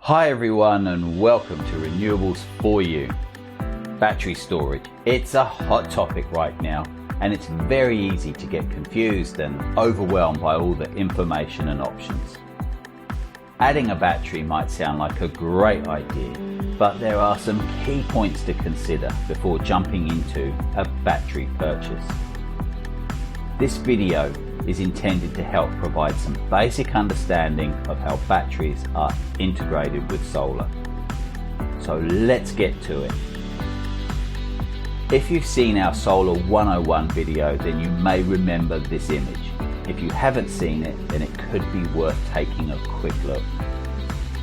Hi everyone and welcome to Renewables for You. Battery storage. It's a hot topic right now and it's very easy to get confused and overwhelmed by all the information and options. Adding a battery might sound like a great idea, but there are some key points to consider before jumping into a battery purchase. This video is intended to help provide some basic understanding of how batteries are integrated with solar. So let's get to it. If you've seen our Solar 101 video, then you may remember this image. If you haven't seen it, then it could be worth taking a quick look.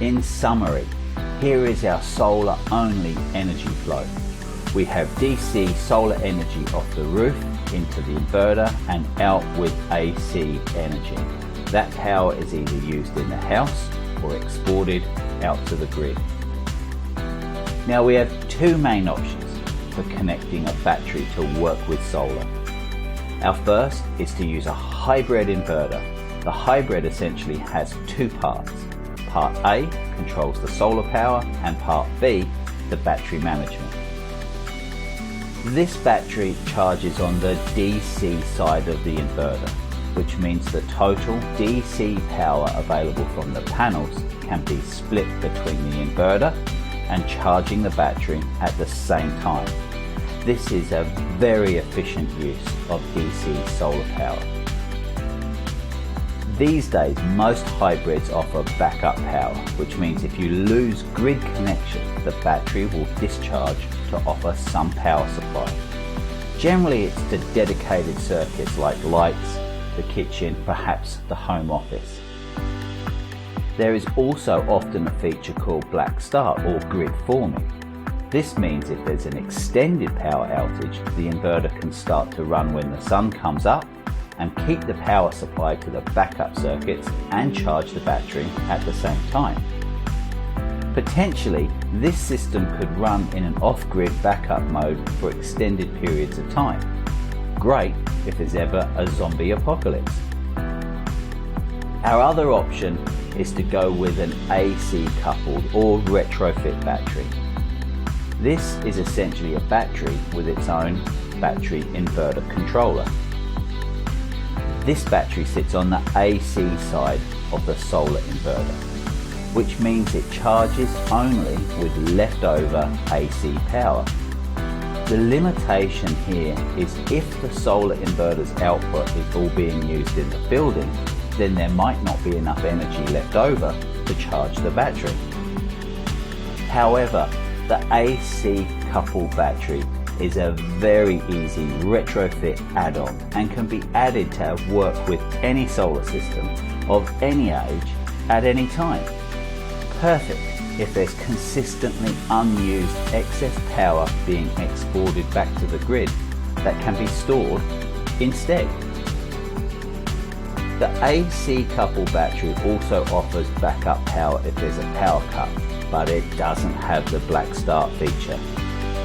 In summary, here is our solar only energy flow. We have DC solar energy off the roof into the inverter and out with AC energy. That power is either used in the house or exported out to the grid. Now we have two main options for connecting a battery to work with solar. Our first is to use a hybrid inverter. The hybrid essentially has two parts. Part A controls the solar power and Part B the battery management. This battery charges on the DC side of the inverter, which means the total DC power available from the panels can be split between the inverter and charging the battery at the same time. This is a very efficient use of DC solar power. These days, most hybrids offer backup power, which means if you lose grid connection, the battery will discharge to offer some power supply. Generally, it's to dedicated circuits like lights, the kitchen, perhaps the home office. There is also often a feature called black start or grid forming. This means if there's an extended power outage, the inverter can start to run when the sun comes up and keep the power supply to the backup circuits and charge the battery at the same time. Potentially, this system could run in an off-grid backup mode for extended periods of time. Great if there's ever a zombie apocalypse. Our other option is to go with an AC coupled or retrofit battery. This is essentially a battery with its own battery inverter controller. This battery sits on the AC side of the solar inverter, which means it charges only with leftover AC power. The limitation here is if the solar inverter's output is all being used in the building, then there might not be enough energy left over to charge the battery. However, the AC coupled battery is a very easy retrofit add-on and can be added to work with any solar system of any age at any time. Perfect if there's consistently unused excess power being exported back to the grid that can be stored instead. The AC coupled battery also offers backup power if there's a power cut, but it doesn't have the black start feature.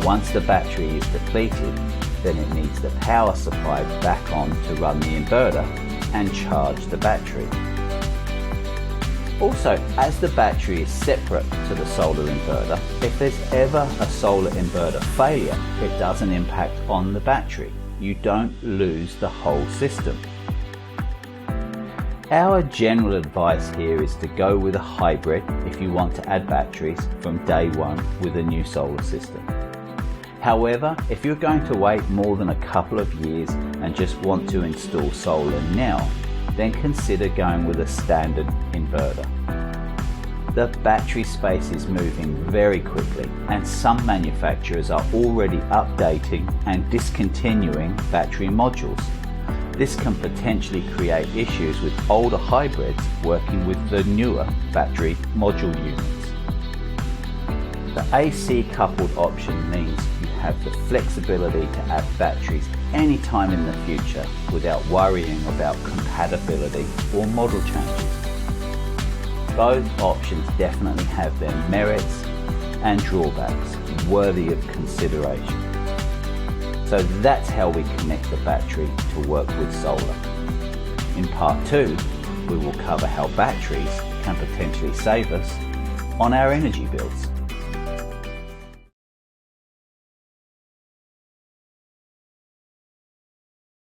Once the battery is depleted, then it needs the power supply back on to run the inverter and charge the battery. Also, as the battery is separate to the solar inverter, if there's ever a solar inverter failure, it doesn't impact on the battery. You don't lose the whole system. Our general advice here is to go with a hybrid if you want to add batteries from day one with a new solar system. However, if you're going to wait more than a couple of years and just want to install solar now, then consider going with a standard inverter. The battery space is moving very quickly and some manufacturers are already updating and discontinuing battery modules. This can potentially create issues with older hybrids working with the newer battery module units. The AC coupled option means you have the flexibility to add batteries anytime in the future without worrying about compatibility or model changes. Both options definitely have their merits and drawbacks worthy of consideration. So that's how we connect the battery to work with solar. In part 2, we will cover how batteries can potentially save us on our energy bills.